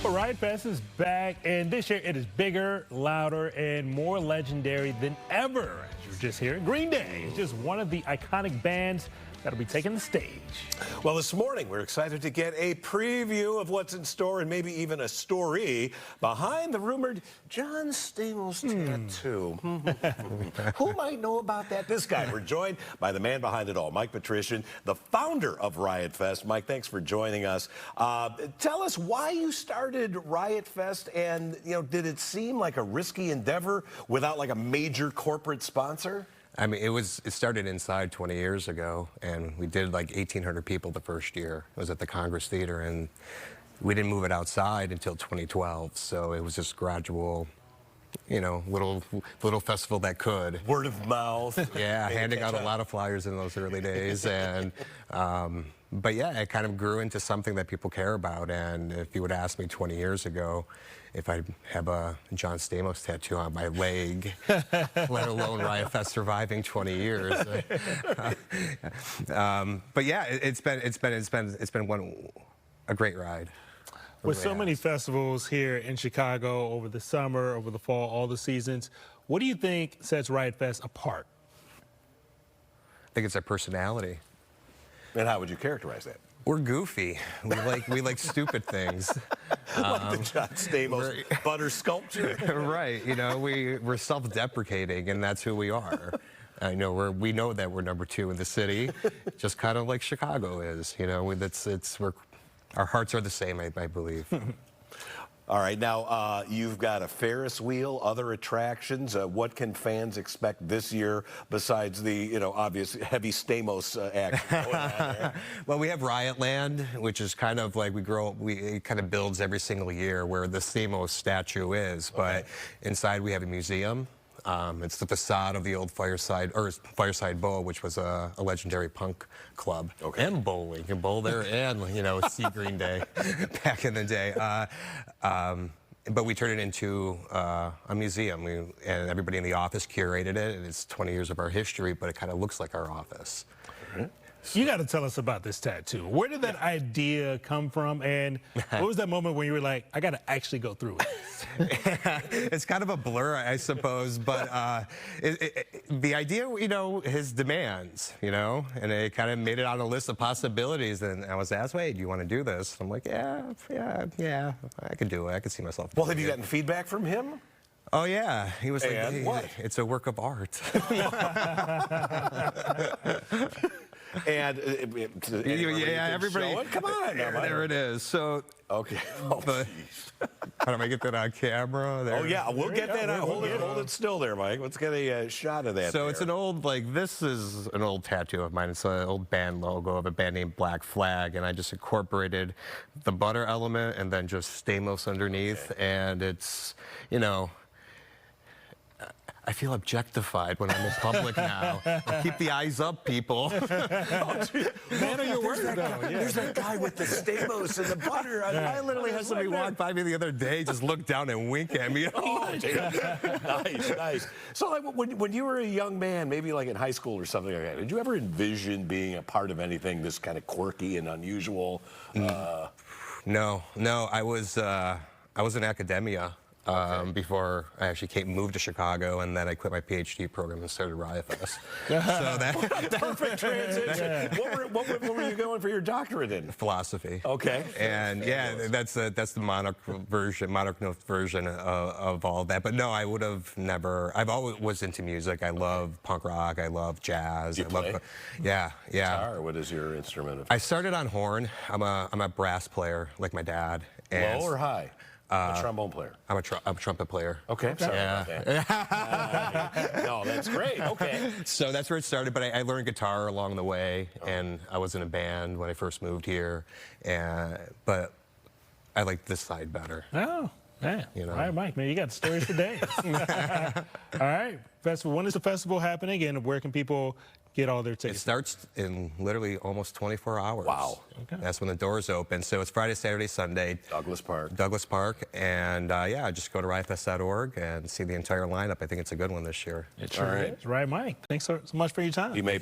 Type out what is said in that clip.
Well, Riot Fest is back, and this year it is bigger, louder, and more legendary than ever. As you were just hearing, Green Day is just one of the iconic bands that'll be taking the stage. Well, this morning we're excited to get a preview of what's in store and maybe even a story behind the rumored John Stamos tattoo. Who might know about that? This guy. We're joined by the man behind it all, Mike Petryshyn, the founder of Riot Fest. Mike, thanks for joining us. Tell us why you started Riot Fest, and did it seem like a risky endeavor without like a major corporate sponsor? I mean, it started inside 20 years ago, and we did like 1,800 people the first year. It was at the Congress Theater, and we didn't move it outside until 2012. So it was just gradual, little festival that could. Word of mouth. Yeah, handing out a lot of flyers in those early days, and but yeah, it kind of grew into something that people care about. And if you would ask me 20 years ago if I have a John Stamos tattoo on my leg, let alone Riot Fest surviving 20 years. But yeah, it's been a great ride. With so many festivals here in Chicago over the summer, over the fall, all the seasons, what do you think sets Riot Fest apart? I think it's our personality. And how would you characterize that? We're goofy. We like stupid things. Like the John Stamos butter sculpture. Right. We're self-deprecating, and that's who we are. We know that we're number 2 in the city, just kind of like Chicago is. Our hearts are the same, I believe. All right, now you've got a Ferris wheel, other attractions. What can fans expect this year besides the, obvious heavy Stamos action going on there? Well, we have Riot Land, which is kind of like it kind of builds every single year where the Stamos statue is. But inside we have a museum. It's the facade of the old Fireside Bowl, which was a legendary punk club. Okay. And bowling. You can bowl there and, see Green Day back in the day. But we turned it into a museum, and everybody in the office curated it, and it's 20 years of our history, but it kind of looks like our office. You got to tell us about this tattoo. Where did that idea come from, and what was that moment when you were like, I got to actually go through it? It's kind of a blur, I suppose, but the idea, his demands, and it kind of made it on a list of possibilities, and I was asked, wait, do you want to do this? I'm like, yeah, I could do it. I could see myself doing Well, have you gotten feedback from him? Oh, yeah. He was like, what? It's a work of art. And everybody, come on, there it is. So, okay. How do I get that on camera? There. Oh yeah, we'll get that on. Hold it still there, Mike. Let's get a shot of that. So it's an old, this is an old tattoo of mine. It's an old band logo of a band named Black Flag, and I just incorporated the butter element and then just Stamos underneath, and it's, I feel objectified when I'm in public now. Keep the eyes up, people. Man of your word, There's that guy with the Stamos and the butter. I literally had somebody walk by me the other day, just look down and wink at me. Nice. So like, when you were a young man, maybe like in high school or something like that, did you ever envision being a part of anything this kind of quirky and unusual? No. I was in academia. Before I actually moved to Chicago, and then I quit my PhD program and started Riot Fest. So that perfect transition. What were you going for your doctorate in? Philosophy. Okay. And yeah, that's the monarch note version of all that. But no, I would have never. I've always was into music. I love punk rock. I love jazz. Do you play? Yeah. Guitar. What is your instrument? I started on horn. I'm a brass player, like my dad. Low or high? A trombone player. I'm a trumpet player. Okay, sorry about that. No, that's great. Okay. So that's where it started, but I learned guitar along the way, and I was in a band when I first moved here, but I like this side better. Oh, man. All right, Mike, man, you got stories for days. All right, festival. When is the festival happening, and where can people get all their tickets? It starts in literally almost 24 hours. Wow. Okay. That's when the doors open. So it's Friday, Saturday, Sunday. Douglas Park. And yeah, just go to riotfest.org and see the entire lineup. I think it's a good one this year. It sure is. Right, Mike. Thanks so much for your time. You may